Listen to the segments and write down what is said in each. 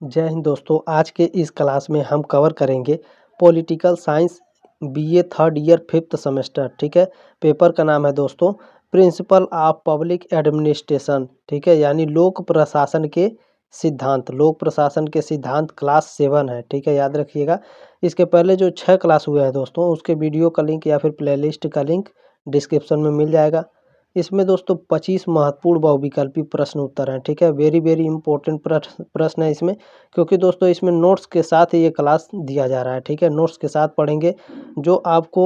जय हिंद दोस्तों। आज के इस क्लास में हम कवर करेंगे political science BA third year fifth semester. ठीक है, पेपर का नाम है दोस्तों प्रिंसिपल ऑफ पब्लिक एडमिनिस्ट्रेशन। ठीक है, यानी लोक प्रशासन के सिद्धांत। लोक प्रशासन के सिद्धांत क्लास 7 है। ठीक है, याद रखिएगा। इसके पहले जो 6 क्लास हुए हैं दोस्तों, उसके वीडियो का लिंक या फिर प्लेलिस्ट का लिंक डिस्क्रिप्शन में मिल जाएगा। इसमें दोस्तों 25 महत्वपूर्ण बहुविकल्पी प्रश्न उत्तर हैं। ठीक है, वेरी वेरी इंपॉर्टेंट प्रश्न है इसमें, क्योंकि दोस्तों इसमें नोट्स के साथ ये क्लास दिया जा रहा है। ठीक है, नोट्स के साथ पढ़ेंगे। जो आपको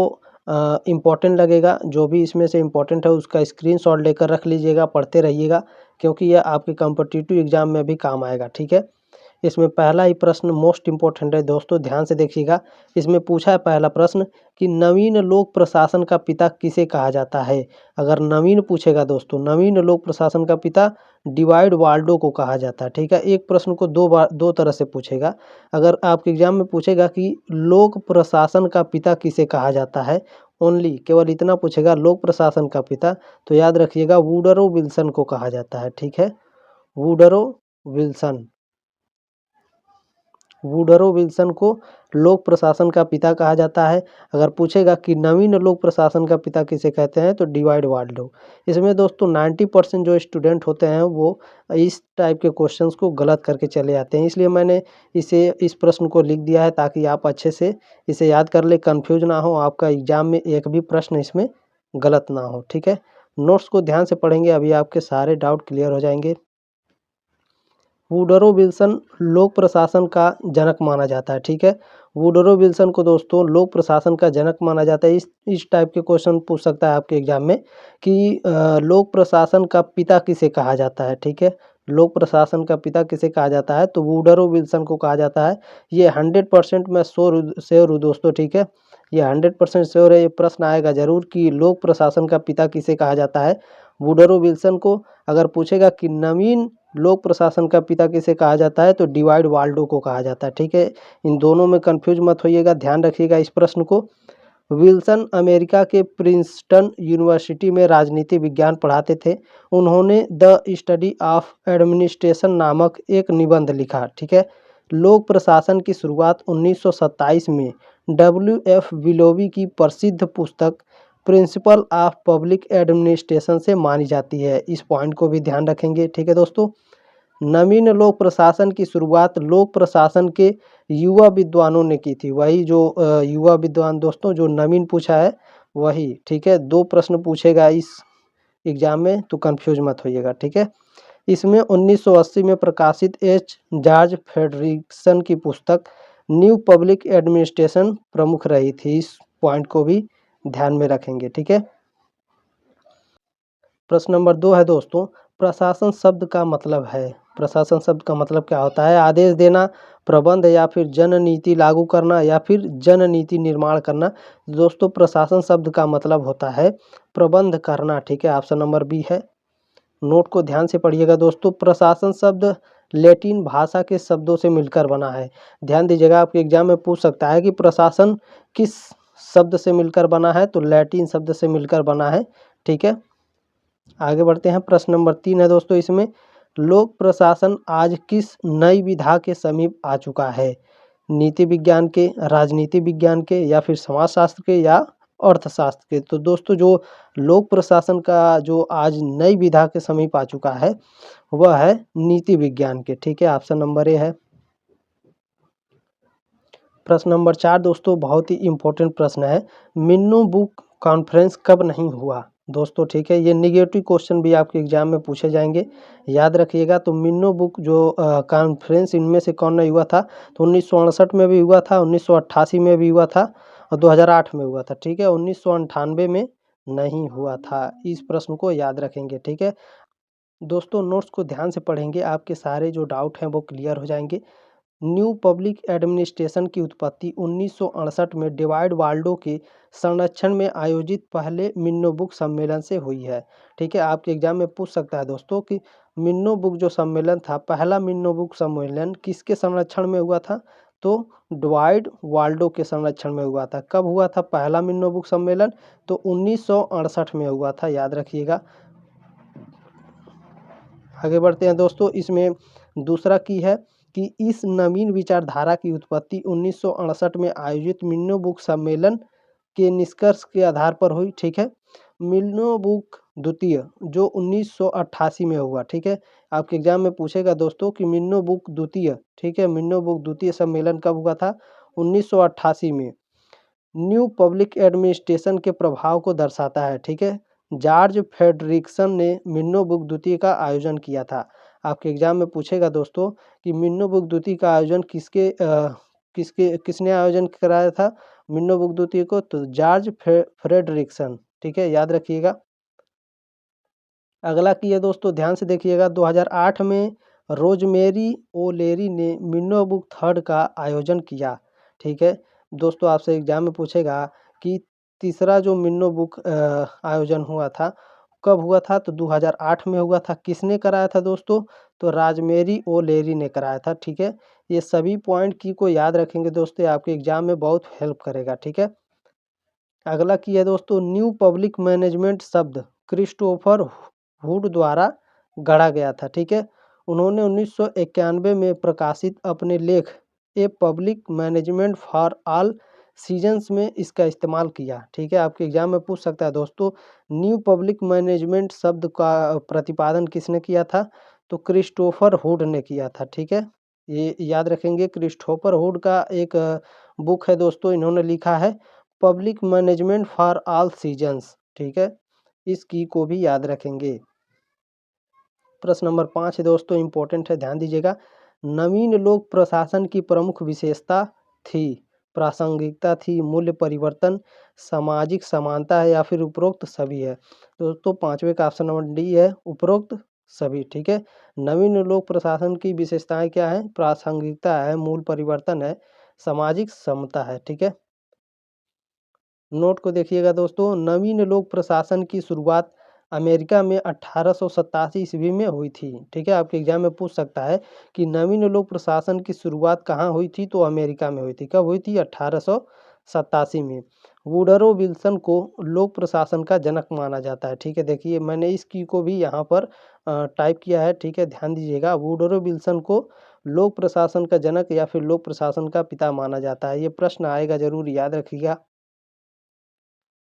इम्पोर्टेंट लगेगा, जो भी इसमें से इम्पोर्टेंट है उसका स्क्रीनशॉट लेकर रख लीजिएगा, पढ़ते रहिएगा, क्योंकि यह आपके कॉम्पिटिटिव एग्जाम में भी काम आएगा। ठीक है, इसमें पहला ही प्रश्न मोस्ट इम्पोर्टेंट है दोस्तों, ध्यान से देखिएगा। इसमें पूछा है पहला प्रश्न कि नवीन लोक प्रशासन का पिता किसे कहा जाता है। अगर नवीन पूछेगा दोस्तों, नवीन लोक प्रशासन का पिता डिवाइड वाल्डो को कहा जाता है। ठीक है, एक प्रश्न को दो तरह से पूछेगा। अगर आपके एग्जाम में पूछेगा कि लोक प्रशासन का पिता किसे कहा जाता है, ओनली केवल इतना पूछेगा लोक प्रशासन का पिता, तो याद रखिएगा वुडरो विल्सन को कहा जाता है। ठीक है, वुडरो विल्सन। वुडरो विल्सन को लोक प्रशासन का पिता कहा जाता है। अगर पूछेगा कि नवीन लोक प्रशासन का पिता किसे कहते हैं, तो डिवाइड वाल्डो। इसमें दोस्तों 90% जो स्टूडेंट होते हैं वो इस टाइप के क्वेश्चंस को गलत करके चले आते हैं, इसलिए मैंने इस प्रश्न को लिख दिया है ताकि आप अच्छे से इसे याद कर ले, कंफ्यूज ना हो, आपका एग्जाम में एक भी प्रश्न इसमें गलत ना हो। ठीक है, नोट्स को ध्यान से पढ़ेंगे, अभी आपके सारे डाउट क्लियर हो जाएंगे। वुडरो विल्सन लोक प्रशासन का जनक माना जाता है। ठीक है, वुडरो विल्सन को दोस्तों लोक प्रशासन का जनक माना जाता है। इस टाइप के क्वेश्चन पूछ सकता है आपके एग्जाम में कि लोक प्रशासन का पिता किसे कहा जाता है। ठीक है, लोक प्रशासन का पिता किसे कहा जाता है, तो वुडरो विल्सन को कहा जाता है। ये 100% मैं श्योर हूँ दोस्तों। ठीक है, ये 100% श्योर है, ये प्रश्न आएगा जरूर कि लोक प्रशासन का पिता किसे कहा जाता है, वुडरो विल्सन को। अगर पूछेगा कि नवीन लोक प्रशासन का पिता किसे कहा जाता है, तो डिवाइड वाल्डो को कहा जाता है। ठीक है, इन दोनों में कंफ्यूज मत होइएगा, ध्यान रखिएगा इस प्रश्न को। विल्सन अमेरिका के प्रिंसटन यूनिवर्सिटी में राजनीति विज्ञान पढ़ाते थे। उन्होंने द स्टडी ऑफ एडमिनिस्ट्रेशन नामक एक निबंध लिखा। ठीक है, लोक प्रशासन की शुरुआत 1927 में WF विलोवी की प्रसिद्ध पुस्तक प्रिंसिपल ऑफ पब्लिक एडमिनिस्ट्रेशन से मानी जाती है। इस पॉइंट को भी ध्यान रखेंगे। ठीक है दोस्तों, नवीन लोक प्रशासन की शुरुआत लोक प्रशासन के युवा विद्वानों ने की थी। वही जो युवा विद्वान दोस्तों जो नवीन पूछा है वही। ठीक है, 2 प्रश्न पूछेगा इस एग्जाम में, तो कंफ्यूज मत होइएगा। ठीक है, इसमें 1980 में प्रकाशित एच जॉर्ज फ्रेडरिक्सन की पुस्तक न्यू पब्लिक एडमिनिस्ट्रेशन प्रमुख रही थी। इस पॉइंट को भी ध्यान में रखेंगे। ठीक है, प्रश्न नंबर 2 है दोस्तों, प्रशासन शब्द का मतलब है। प्रशासन शब्द का मतलब क्या होता है? आदेश देना, प्रबंध, या फिर जन नीति लागू करना, या फिर जन नीति निर्माण करना। दोस्तों प्रशासन शब्द का मतलब होता है प्रबंध करना। ठीक है, ऑप्शन नंबर बी है। नोट को ध्यान से पढ़िएगा दोस्तों। प्रशासन शब्द लैटिन भाषा के शब्दों से मिलकर बना है। ध्यान दीजिएगा, आपके एग्जाम में पूछ सकता है कि प्रशासन किस शब्द से मिलकर बना है, तो लैटिन शब्द से मिलकर बना है। ठीक है, आगे बढ़ते हैं। प्रश्न नंबर 3 है दोस्तों, इसमें लोक प्रशासन आज किस नई विधा के समीप आ चुका है? नीति विज्ञान के, राजनीति विज्ञान के, या फिर समाजशास्त्र के, या अर्थशास्त्र के? तो दोस्तों जो लोक प्रशासन का जो आज नई विधा के समीप आ चुका है वह है नीति विज्ञान के। ठीक है, ऑप्शन नंबर ए है। प्रश्न नंबर 4 दोस्तों बहुत ही इम्पोर्टेंट प्रश्न है, मिन्नो बुक कॉन्फ्रेंस कब नहीं हुआ दोस्तों? ठीक है, ये निगेटिव क्वेश्चन भी आपके एग्जाम में पूछे जाएंगे, याद रखिएगा। तो मिन्नो बुक जो कॉन्फ्रेंस इनमें से कौन नहीं हुआ था? तो 1968 में भी हुआ था, 1988 में भी हुआ था, और 2008 में हुआ था। ठीक है, 1998 में नहीं हुआ था। इस प्रश्न को याद रखेंगे। ठीक है दोस्तों, नोट्स को ध्यान से पढ़ेंगे, आपके सारे जो डाउट हैं वो क्लियर हो जाएंगे। न्यू पब्लिक एडमिनिस्ट्रेशन की उत्पत्ति 1968 में डिवाइड वाल्डो के संरक्षण में आयोजित पहले मिन्नो बुक सम्मेलन से हुई है। ठीक है, आपके एग्जाम में पूछ सकता है दोस्तों कि मिन्नो बुक जो सम्मेलन था, पहला मिन्नो बुक सम्मेलन किसके संरक्षण में हुआ था? तो डिवाइड वाल्डो के संरक्षण में हुआ था। कब हुआ था पहला मिन्नो बुक सम्मेलन? तो 1968 में हुआ था, याद रखिएगा। आगे बढ़ते हैं दोस्तों, इसमें दूसरा की है कि इस नवीन विचारधारा की उत्पत्ति 1968 में आयोजित मिन्नो बुक सम्मेलन के निष्कर्ष के आधार पर हुई, ठीक है। मिन्नो बुक द्वितीय जो 1988 में हुआ, ठीक है। आपके एग्जाम में पूछेगा दोस्तों कि मिन्नो बुक द्वितीय, ठीक है, मिन्नो बुक द्वितीय सम्मेलन कब हुआ था? 1988 में। न्यू पब्लिक एडमिनिस्ट्रेशन के प्रभाव को दर्शाता है, ठीक है। जॉर्ज फ्रेडरिक्सन ने मिन्नो बुक द्वितीय का आयोजन किया था। आपके एग्जाम में पूछेगा दोस्तों कि मिन्नो बुक द्वितीय का आयोजन किसने आयोजन कराया था मिन्नो बुक द्वितीय को? तो जॉर्ज फ्रेडरिक्सन, ठीक है, याद रखिएगा। अगला की है दोस्तों, ध्यान से देखिएगा, 2008 में रोजमेरी ओलेरी ने मिन्नो बुक थर्ड का आयोजन किया, ठीक है। दोस्तों आपसे एग्जाम में पूछेगा कि तीसरा जो मिन्नो बुक आयोजन हुआ था कब हुआ था? तो 2008 में हुआ था। किसने कराया था दोस्तों? तो रोजमेरी ओलेरी ने कराया था, ठीक है। ये सभी पॉइंट की को याद रखेंगे दोस्तों, आपके एग्जाम में बहुत हेल्प करेगा, ठीक है। अगला की है दोस्तों, न्यू पब्लिक मैनेजमेंट शब्द क्रिस्टोफर हुड द्वारा गढ़ा गया था, ठीक है। उन्होंने 1991 में प्रकाशित अपने लेख a public management for all seasons में इसका इस्तेमाल किया, ठीक है। आपके एग्जाम में पूछ सकता है दोस्तों, न्यू पब्लिक मैनेजमेंट शब्द का प्रतिपादन किसने किया था? तो क्रिस्टोफर हुड ने किया था, ठीक है। ये याद रखेंगे, क्रिस्टोफर हुड का एक बुक है दोस्तों, इन्होंने लिखा है public management for all seasons, ठीक है। इस की को भी याद रखेंगे। प्रश्न नंबर 5 है दोस्तों, इंपॉर्टेंट है, ध्यान दीजिएगा। नवीन लोक प्रशासन की प्रमुख विशेषता थी? प्रासंगिकता थी, मूल्य परिवर्तन, सामाजिक समानता है या फिर उपरोक्त सभी है? दोस्तों पांचवे का ऑप्शन नंबर डी है, उपरोक्त सभी, ठीक है। नवीन लोक प्रशासन की विशेषताएं क्या है? प्रासंगिकता है, मूल परिवर्तन है, सामाजिक समता है, ठीक है। नोट को देखिएगा दोस्तों, नवीन लोक प्रशासन की शुरुआत अमेरिका में 1887 ईस्वी में हुई थी, ठीक है। आपके एग्जाम में पूछ सकता है कि नवीन लोक प्रशासन की शुरुआत कहाँ हुई थी? तो अमेरिका में हुई थी। कब हुई थी? 1887 में। वुडरो विल्सन को लोक प्रशासन का जनक माना जाता है, ठीक है। देखिए मैंने इस की को भी यहाँ पर टाइप किया है, ठीक है, ध्यान दीजिएगा। वुडरो विल्सन को लोक प्रशासन का जनक या फिर लोक प्रशासन का पिता माना जाता है। ये प्रश्न आएगा, जरूर याद रखिएगा।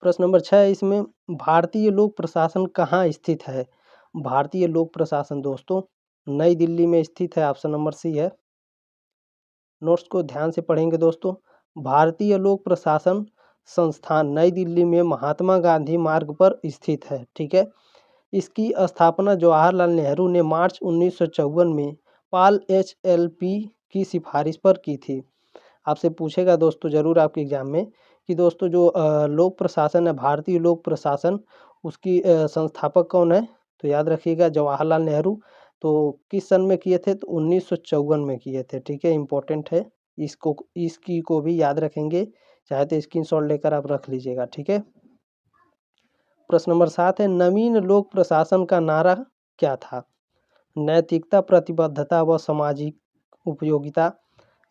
प्रश्न नंबर 6 है इसमें, भारतीय लोक प्रशासन कहाँ स्थित है? भारतीय लोक प्रशासन दोस्तों नई दिल्ली में स्थित है, ऑप्शन नंबर सी है। नोट्स को ध्यान से पढ़ेंगे दोस्तों। भारतीय लोक प्रशासन संस्थान नई दिल्ली में महात्मा गांधी मार्ग पर स्थित है, ठीक है। इसकी स्थापना जवाहरलाल नेहरू ने मार्च 1954 में पाल HLP की सिफारिश पर की थी। आपसे पूछेगा दोस्तों जरूर आपके एग्जाम में कि दोस्तों जो लोक प्रशासन है, भारतीय लोक प्रशासन, उसकी संस्थापक कौन है? तो याद रखिएगा जवाहरलाल नेहरू। तो किस सन में किए थे? तो 1954 में किए थे, ठीक है, इंपॉर्टेंट है। इसकी को भी याद रखेंगे, चाहे तो स्क्रीनशॉट लेकर आप रख लीजिएगा, ठीक है। प्रश्न नंबर 7 है, नवीन लोक प्रशासन का नारा क्या था? नैतिकता, प्रतिबद्धता व सामाजिक उपयोगिता,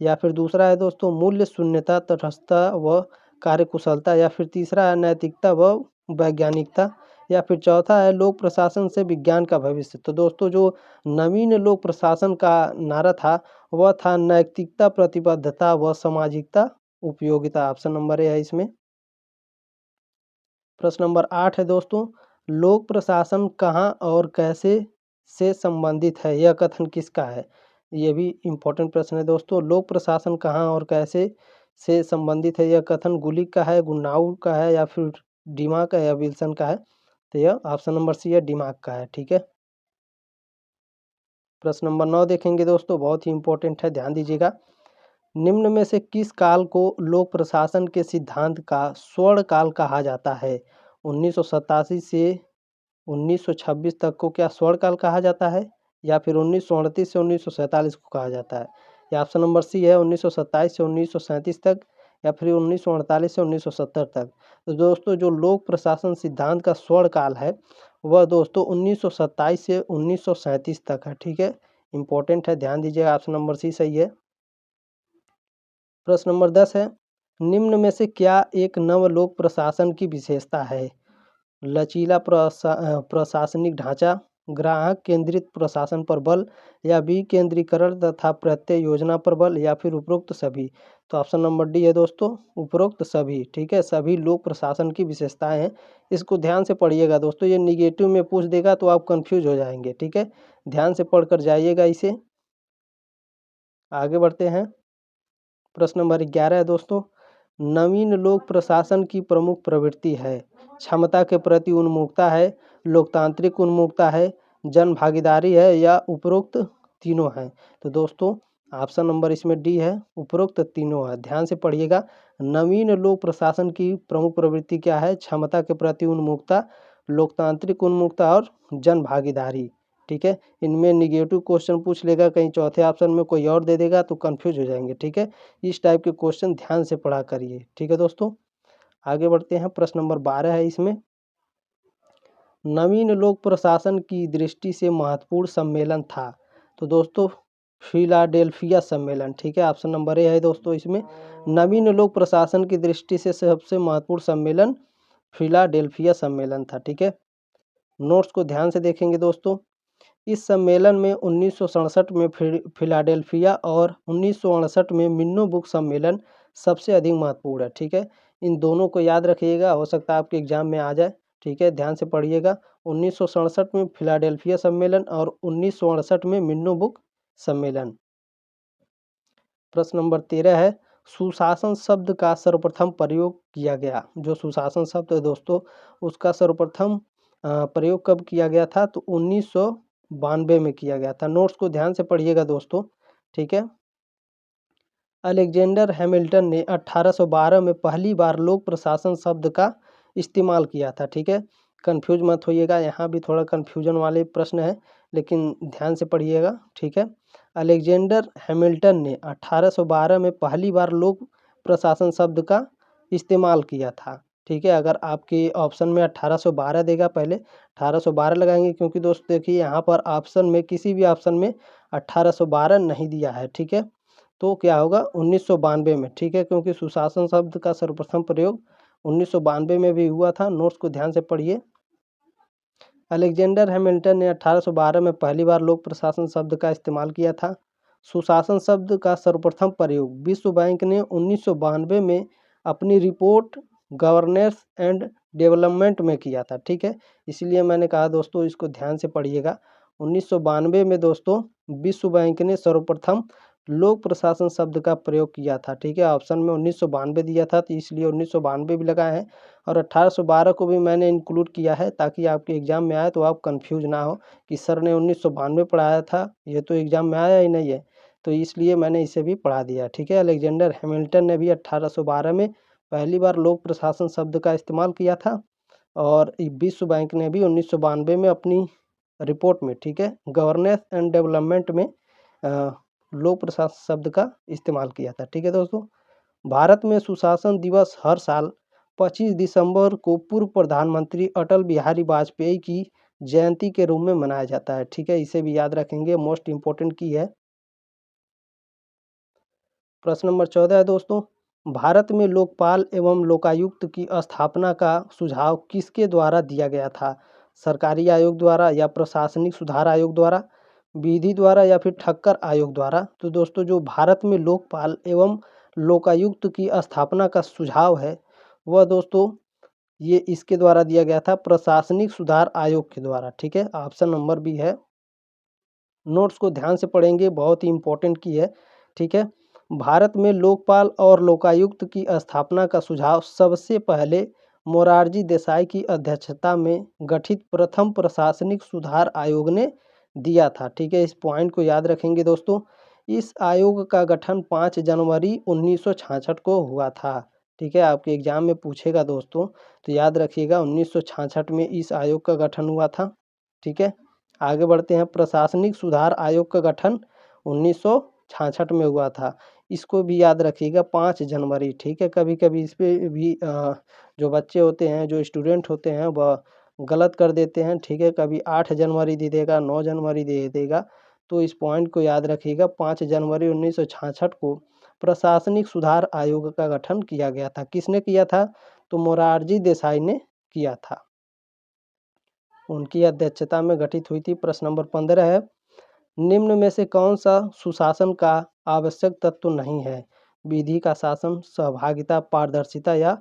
या फिर दूसरा है दोस्तों मूल्य शून्यता, तटस्थता व कार्यकुशलता, या फिर तीसरा है नैतिकता व वैज्ञानिकता, या फिर चौथा है लोक प्रशासन से विज्ञान का भविष्य। तो दोस्तों जो नवीन लोक प्रशासन का नारा था वह था नैतिकता, प्रतिबद्धता व सामाजिकता उपयोगिता, ऑप्शन नंबर ए है इसमें। प्रश्न नंबर 8 है दोस्तों, लोक प्रशासन कहाँ और कैसे से संबंधित है? यह कथन किसका है? ये भी इम्पोर्टेंट प्रश्न है दोस्तों। लोक प्रशासन कहाँ और कैसे से संबंधित है? यह कथन गुलिक का है, गुन्नाउ का है, या फिर डिमा का है, या विल्सन का है? तो यह ऑप्शन नंबर सी है, डिमाक का है, ठीक है। प्रश्न नंबर 9 देखेंगे दोस्तों, बहुत ही इंपॉर्टेंट है, ध्यान दीजिएगा। निम्न में से किस काल को लोक प्रशासन के सिद्धांत का स्वर्ण काल कहा जाता है? 1987 से 1926 तक को क्या स्वर्ण काल कहा जाता है, या फिर 1938 से 1947 को कहा जाता है? या ऑप्शन नंबर सी है 1927 से 1937 तक, या फिर 1948 से 1970 तक। तो दोस्तों जो लोक प्रशासन सिद्धांत का स्वर्ण काल है वह दोस्तों 1927 से 1937 तक है, ठीक है, इंपॉर्टेंट है, ध्यान दीजिएगा, ऑप्शन नंबर सी सही है। प्रश्न नंबर 10 है, निम्न में से क्या एक नव लोक प्रशासन की विशेषता है? लचीला प्रशासनिक ढांचा, ग्राहक केंद्रित प्रशासन पर बल, या बी केंद्रीकरण तथा प्रत्यय योजना पर बल, या फिर उपरोक्त सभी। तो ऑप्शन नंबर डी है दोस्तों, उपरोक्त सभी। ठीक है, सभी लोक प्रशासन की विशेषताएं हैं। इसको ध्यान से पढ़िएगा दोस्तों, ये निगेटिव में पूछ देगा तो आप कंफ्यूज हो जाएंगे। ठीक है, ध्यान से पढ़कर जाइएगा इसे। आगे बढ़ते हैं। प्रश्न नंबर 11 है दोस्तों, नवीन लोक प्रशासन की प्रमुख प्रवृत्ति है। क्षमता के प्रति उन्मुखता है, लोकतांत्रिक उन्मुखता है, जन भागीदारी है, या उपरोक्त तीनों है। तो दोस्तों ऑप्शन नंबर इसमें डी है, उपरोक्त तीनों है। ध्यान से पढ़िएगा, नवीन लोक प्रशासन की प्रमुख प्रवृत्ति क्या है? क्षमता के प्रति उन्मुखता, लोकतांत्रिक उन्मुखता और जन भागीदारी। ठीक है, इनमें निगेटिव क्वेश्चन पूछ लेगा, कहीं चौथे ऑप्शन में कोई और दे देगा तो कंफ्यूज हो जाएंगे। ठीक है, इस टाइप के क्वेश्चन ध्यान से पढ़ा करिए। ठीक है दोस्तों, आगे बढ़ते हैं। प्रश्न नंबर 12 है इसमें, नवीन लोक प्रशासन की दृष्टि से महत्वपूर्ण सम्मेलन था। तो दोस्तों फिलाडेल्फिया सम्मेलन। ठीक है, ऑप्शन नंबर ए है दोस्तों इसमें, नवीन लोक प्रशासन की दृष्टि से सबसे महत्वपूर्ण सम्मेलन फिलाडेल्फिया सम्मेलन था। ठीक है, नोट्स को ध्यान से देखेंगे दोस्तों। इस सम्मेलन में 1967 में फिलाडेल्फिया और 1968 में मिन्नो बुक सम्मेलन सबसे अधिक महत्वपूर्ण है। ठीक है, इन दोनों को याद रखिएगा, हो सकता है आपके एग्जाम में आ जाए। ठीक है, ध्यान से पढ़िएगा, 1967 में फिलाडेल्फिया सम्मेलन और 1968 में मिन्नो बुक सम्मेलन। प्रश्न नंबर 13 है, सुशासन शब्द का सर्वप्रथम प्रयोग किया गया। जो सुशासन शब्द है दोस्तों, उसका सर्वप्रथम प्रयोग कब किया गया था? तो 1992 में किया गया था। नोट्स को ध्यान से पढ़िएगा दोस्तों। ठीक है, अलेक्जेंडर हैमिल्टन ने 1812 में पहली बार लोक प्रशासन शब्द का इस्तेमाल किया था। ठीक है, कंफ्यूज मत होइएगा, यहाँ भी थोड़ा कंफ्यूजन वाले प्रश्न है, लेकिन ध्यान से पढ़िएगा। ठीक है, अलेक्जेंडर हैमिल्टन ने 1812 में पहली बार लोक प्रशासन शब्द का इस्तेमाल किया था। ठीक है, अगर आपके ऑप्शन में 1812 देगा, पहले 1812 लगाएंगे, क्योंकि दोस्त देखिए यहाँ पर ऑप्शन में किसी भी ऑप्शन में 1812 नहीं दिया है। ठीक है, तो क्या होगा 1992 में। ठीक है, क्योंकि सुशासन शब्द का सर्वप्रथम प्रयोग 1992 में भी हुआ था। नोट्स को ध्यान से पढ़िए। अलेक्जेंडर हैमिल्टन ने 1812 में पहली बार लोक प्रशासन शब्द का इस्तेमाल किया था। सुशासन शब्द का सर्वप्रथम प्रयोग विश्व बैंक ने 1992 में अपनी रिपोर्ट गवर्नेंस एंड डेवलपमेंट में किया था। ठीक है, इसलिए मैंने कहा दोस्तों, इसको ध्यान से पढ़िएगा। 1992 में दोस्तों विश्व बैंक ने सर्वप्रथम लोक प्रशासन शब्द का प्रयोग किया था। ठीक है, ऑप्शन में 1992 दिया था, तो इसलिए 1992 भी लगाए हैं, और 1812 को भी मैंने इंक्लूड किया है, ताकि आपके एग्जाम में आए तो आप कंफ्यूज ना हो कि सर ने 1992 पढ़ाया था, ये तो एग्जाम में आया ही नहीं है, तो इसलिए मैंने इसे भी पढ़ा दिया। ठीक है, अलेक्जेंडर हैमिल्टन ने भी 1812 में पहली बार लोक प्रशासन शब्द का इस्तेमाल किया था, और विश्व बैंक ने भी 1992 में अपनी रिपोर्ट में, ठीक है, गवर्नेंस एंड डेवलपमेंट में लोक प्रशासन शब्द का इस्तेमाल किया था। ठीक है दोस्तों, भारत में सुशासन दिवस हर साल 25 दिसंबर को पूर्व प्रधानमंत्री अटल बिहारी वाजपेयी की जयंती के रूप में मनाया जाता है। ठीक है, इसे भी याद रखेंगे, मोस्ट इंपॉर्टेंट की है। प्रश्न नंबर 14 है दोस्तों, भारत में लोकपाल एवं लोकायुक्त की स्थापना का सुझाव किसके द्वारा दिया गया था? सरकारी आयोग द्वारा, या प्रशासनिक सुधार आयोग द्वारा, विधि द्वारा, या फिर ठक्कर आयोग द्वारा? तो दोस्तों जो भारत में लोकपाल एवं लोकायुक्त की स्थापना का सुझाव है, वह दोस्तों ये इसके द्वारा दिया गया था, प्रशासनिक सुधार आयोग के द्वारा। ठीक है, ऑप्शन नंबर बी है। नोट्स को ध्यान से पढ़ेंगे, बहुत ही इंपॉर्टेंट की है। ठीक है, भारत में लोकपाल और लोकायुक्त की स्थापना का सुझाव सबसे पहले मोरारजी देसाई की अध्यक्षता में गठित प्रथम प्रशासनिक सुधार आयोग ने दिया था। ठीक है, इस पॉइंट को याद रखेंगे दोस्तों। इस आयोग का गठन 5 जनवरी 1966 को हुआ था। ठीक है, आपके एग्जाम में पूछेगा दोस्तों, तो याद रखिएगा 1966 में इस आयोग का गठन हुआ था। ठीक है, आगे बढ़ते हैं। प्रशासनिक सुधार आयोग का गठन 1966 में हुआ था, इसको भी याद रखिएगा, 5 जनवरी। ठीक है, कभी कभी इस पर भी जो बच्चे होते हैं, जो स्टूडेंट होते हैं, वह गलत कर देते हैं। ठीक है, कभी 8 जनवरी दे देगा, 9 जनवरी दे देगा, तो इस पॉइंट को याद रखिएगा, 5 जनवरी 1966 को प्रशासनिक सुधार आयोग का गठन किया गया था। किसने किया था? तो मोरारजी देसाई ने किया था। उनकी अध्यक्षता में गठित हुई थी। प्रश्न नंबर 15 है, निम्न में से कौन सा सुशासन का आवश्यक तत्व नहीं है? विधि का शासन, सहभागिता, पारदर्शिता या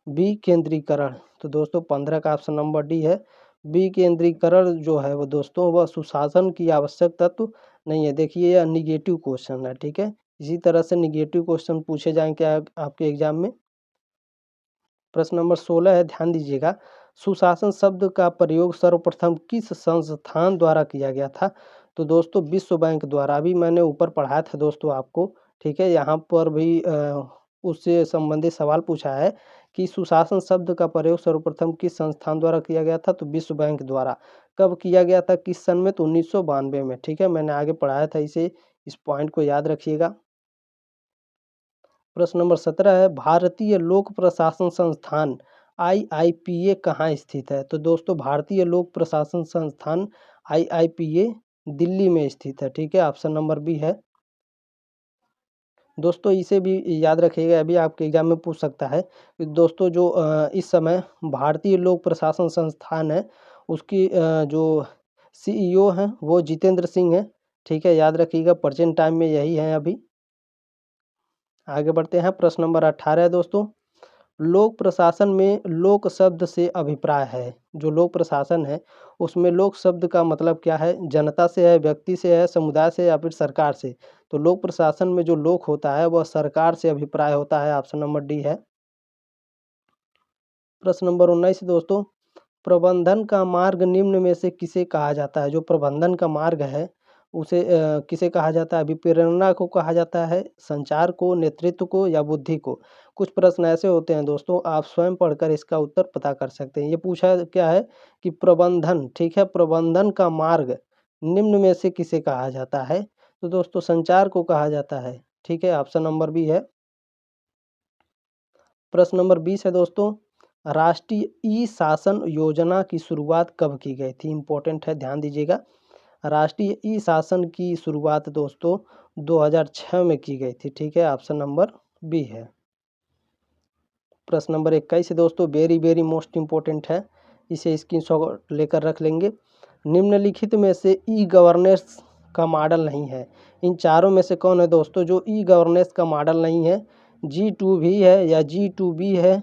विकेंद्रीकरण। तो दोस्तों 15 का ऑप्शन नंबर डी है। विकेंद्रीकरण जो है वो दोस्तों वह सुशासन की आवश्यक तत्व नहीं है। देखिए यह निगेटिव क्वेश्चन है, ठीक है। इसी तरह से निगेटिव क्वेश्चन पूछे जाएंगे आपके एग्जाम में। प्रश्न नंबर 16 है, ध्यान दीजिएगा, सुशासन शब्द का प्रयोग सर्वप्रथम किस संस्थान द्वारा किया गया था? तो दोस्तों विश्व बैंक द्वारा। अभी मैंने ऊपर पढ़ाया था दोस्तों आपको, ठीक है। यहाँ पर भी उससे संबंधित सवाल पूछा है कि सुशासन शब्द का प्रयोग सर्वप्रथम किस संस्थान द्वारा किया गया था? तो विश्व बैंक द्वारा। कब किया गया था, किस सन में? तो 1992 में, ठीक है। मैंने आगे पढ़ाया था इसे, इस पॉइंट को याद रखिएगा। प्रश्न नंबर 17 है, भारतीय लोक प्रशासन संस्थान IIPA कहाँ स्थित है? तो दोस्तों भारतीय लोक प्रशासन संस्थान IIPA दिल्ली में स्थित है, ठीक है। ऑप्शन नंबर बी है। दोस्तों इसे भी याद रखिएगा, अभी आपके एग्जाम में पूछ सकता है कि दोस्तों जो इस समय भारतीय लोक प्रशासन संस्थान है उसकी जो CEO हैं वो जितेंद्र सिंह है, ठीक है। याद रखिएगा, प्रेजेंट टाइम में यही है अभी। आगे बढ़ते हैं। प्रश्न नंबर 18 है दोस्तों, लोक प्रशासन में लोक शब्द से अभिप्राय है। जो लोक प्रशासन है उसमें लोक शब्द का मतलब क्या है? जनता से है, व्यक्ति से है, समुदाय से या फिर सरकार से? तो लोक प्रशासन में जो लोक होता है वह सरकार से अभिप्राय होता है। ऑप्शन नंबर डी है। प्रश्न नंबर 19 दोस्तों, प्रबंधन का मार्ग निम्न में से किसे कहा जाता है? जो प्रबंधन का मार्ग है उसे किसे कहा जाता है? अभिप्रेरणा को कहा जाता है, संचार को, नेतृत्व को या बुद्धि को? कुछ प्रश्न ऐसे होते हैं दोस्तों, आप स्वयं पढ़कर इसका उत्तर पता कर सकते हैं। ये पूछा क्या है कि प्रबंधन, ठीक है, प्रबंधन का मार्ग निम्न में से किसे कहा जाता है? तो दोस्तों संचार को कहा जाता है, ठीक है। ऑप्शन नंबर बी है। प्रश्न नंबर 20 है दोस्तों, राष्ट्रीय ई शासन योजना की शुरुआत कब की गई थी? इंपॉर्टेंट है, ध्यान दीजिएगा। राष्ट्रीय ई शासन की शुरुआत दोस्तों 2006 में की गई थी, ठीक है। ऑप्शन नंबर बी है। प्रश्न नंबर 21 है दोस्तों, वेरी वेरी मोस्ट इंपॉर्टेंट है, इसे स्क्रीनशॉट लेकर रख लेंगे। निम्नलिखित में से ई गवर्नेंस का मॉडल नहीं है। इन चारों में से कौन है दोस्तों जो ई गवर्नेंस का मॉडल नहीं है? G2V है या G2B है,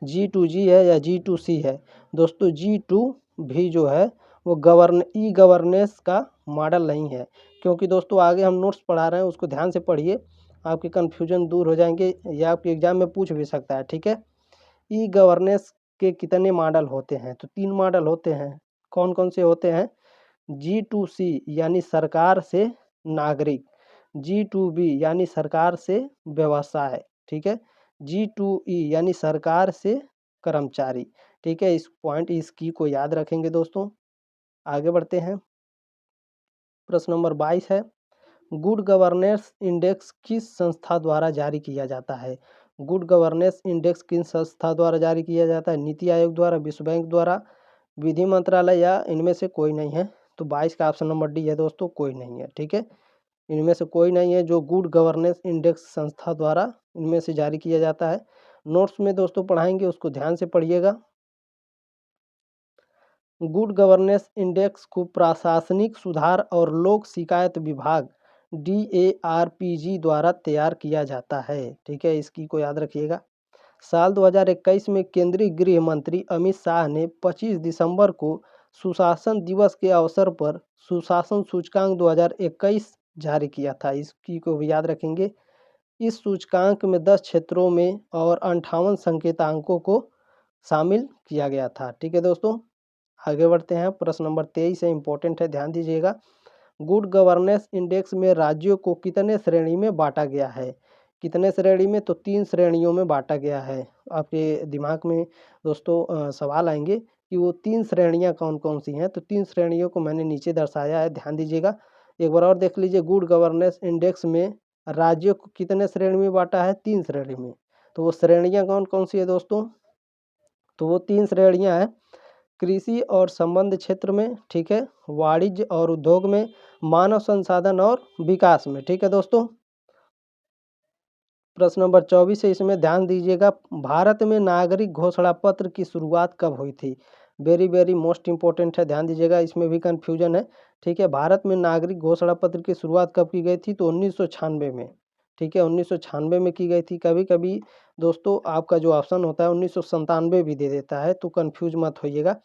G2G है या G2C है? दोस्तों G2V जो है वो ई गवर्नेंस का मॉडल नहीं है। क्योंकि दोस्तों आगे हम नोट्स पढ़ा रहे हैं, उसको ध्यान से पढ़िए, आपके कन्फ्यूजन दूर हो जाएंगे। या आपके एग्जाम में पूछ भी सकता है, ठीक है। ई गवर्नेंस के कितने मॉडल होते हैं? तो 3 मॉडल होते हैं। कौन कौन से होते हैं? G2C यानी सरकार से नागरिक, G2B यानी सरकार से व्यवसाय, ठीक है, G2E यानी सरकार से कर्मचारी, ठीक है। इस पॉइंट इस की को याद रखेंगे दोस्तों। आगे बढ़ते हैं। प्रश्न नंबर 22 है, गुड गवर्नेंस इंडेक्स किस संस्था द्वारा जारी किया जाता है? गुड गवर्नेंस इंडेक्स किस संस्था द्वारा जारी किया जाता है? नीति आयोग द्वारा, विश्व बैंक द्वारा, विधि मंत्रालय या इनमें से कोई नहीं है? तो 22 का ऑप्शन नंबर डी है दोस्तों, कोई नहीं है, ठीक है। इनमें से कोई नहीं है जो गुड गवर्नेंस इंडेक्स संस्था द्वारा इनमें से जारी किया जाता है। नोट्स में दोस्तों पढ़ाएंगे, उसको ध्यान से पढ़िएगा। गुड गवर्नेंस इंडेक्स को प्रशासनिक सुधार और लोक शिकायत विभाग DARPG द्वारा तैयार किया जाता है, ठीक है। इसकी को याद रखिएगा। साल 2021 में केंद्रीय गृह मंत्री अमित शाह ने 25 दिसंबर को सुशासन दिवस के अवसर पर सुशासन सूचकांक 2021 जारी किया था। इसकी को भी याद रखेंगे। इस सूचकांक में 10 क्षेत्रों में और 58 संकेतांकों को शामिल किया गया था, ठीक है दोस्तों। आगे बढ़ते हैं। प्रश्न नंबर 23 है, इंपॉर्टेंट है, ध्यान दीजिएगा। गुड गवर्नेंस इंडेक्स में राज्यों को कितने श्रेणी में बांटा गया है? कितने श्रेणी में? तो 3 श्रेणियों में बांटा गया है। आपके दिमाग में दोस्तों सवाल आएंगे कि वो 3 श्रेणियां कौन कौन सी हैं? तो 3 श्रेणियों को मैंने नीचे दर्शाया है, ध्यान दीजिएगा। एक बार और देख लीजिए, गुड गवर्नेंस इंडेक्स में राज्यों को कितने श्रेणी में बांटा है? 3 श्रेणी में। तो वो श्रेणियां कौन कौन सी है दोस्तों? तो वो 3 श्रेणियां हैं, कृषि और संबंध क्षेत्र में, ठीक है, वाणिज्य और उद्योग में, मानव संसाधन और विकास में, ठीक है दोस्तों। प्रश्न नंबर 24 है, इसमें ध्यान दीजिएगा। भारत में नागरिक घोषणा पत्र की शुरुआत कब हुई थी? वेरी वेरी मोस्ट इंपॉर्टेंट है, ध्यान दीजिएगा, इसमें भी कन्फ्यूजन है। ठीक है, भारत में नागरिक घोषणा पत्र की शुरुआत कब की गई थी? तो 1996 में। ठीक है, 1996 में की गई थी। कभी कभी दोस्तों आपका जो ऑप्शन होता है 1997 भी दे देता है, तो कन्फ्यूज मत होइएगा।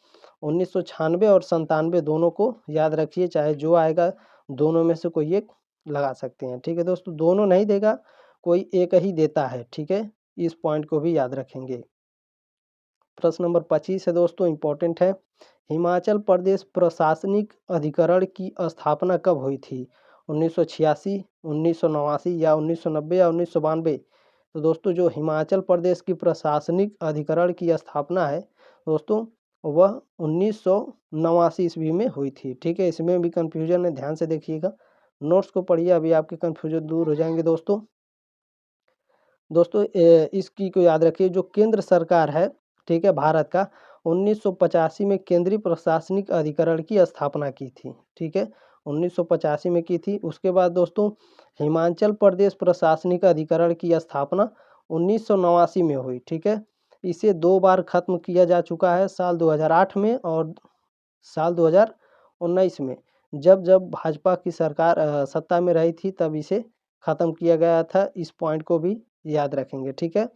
1996 और 97 दोनों को याद रखिए, चाहे जो आएगा दोनों में से कोई एक लगा सकते हैं। ठीक है दोस्तों, दोनों नहीं देगा, कोई एक ही देता है। ठीक है, इस पॉइंट को भी याद रखेंगे। प्रश्न नंबर 25 है दोस्तों, इंपॉर्टेंट है। हिमाचल प्रदेश प्रशासनिक अधिकरण की स्थापना कब हुई थी? 1986, 1989 या 1990 या 1992? तो दोस्तों जो हिमाचल प्रदेश की प्रशासनिक अधिकरण की स्थापना है दोस्तों, वह 1989 ईस्वी में हुई थी। ठीक है, इसमें भी कन्फ्यूजन है, ध्यान से देखिएगा, नोट्स को पढ़िए, अभी आपके कन्फ्यूजन दूर हो जाएंगे दोस्तों। दोस्तों इसकी को याद रखिए, जो केंद्र सरकार है, ठीक है, भारत का 1985 में केंद्रीय प्रशासनिक अधिकरण की स्थापना की थी। ठीक है, 1985 में की थी। उसके बाद दोस्तों हिमाचल प्रदेश प्रशासनिक अधिकरण की स्थापना 1989 में हुई। ठीक है, इसे 2 बार खत्म किया जा चुका है, साल 2008 में और साल 2019 में। जब जब भाजपा की सरकार सत्ता में रही थी तब इसे खत्म किया गया था। इस पॉइंट को भी याद रखेंगे। ठीक है,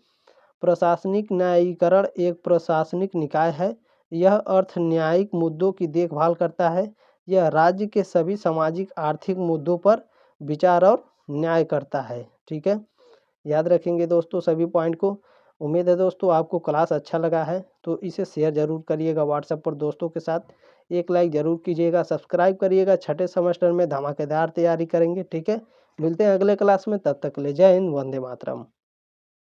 प्रशासनिक न्यायीकरण एक प्रशासनिक निकाय है। यह अर्थ न्यायिक मुद्दों की देखभाल करता है। यह राज्य के सभी सामाजिक आर्थिक मुद्दों पर विचार और न्याय करता है। ठीक है, याद रखेंगे दोस्तों सभी पॉइंट को। उम्मीद है दोस्तों आपको क्लास अच्छा लगा है, तो इसे शेयर जरूर करिएगा व्हाट्सएप पर दोस्तों के साथ। एक लाइक जरूर कीजिएगा, सब्सक्राइब करिएगा। छठे सेमेस्टर में धमाकेदार तैयारी करेंगे। ठीक है, मिलते हैं अगले क्लास में, तब तक ले जय हिंद, वंदे मातरम।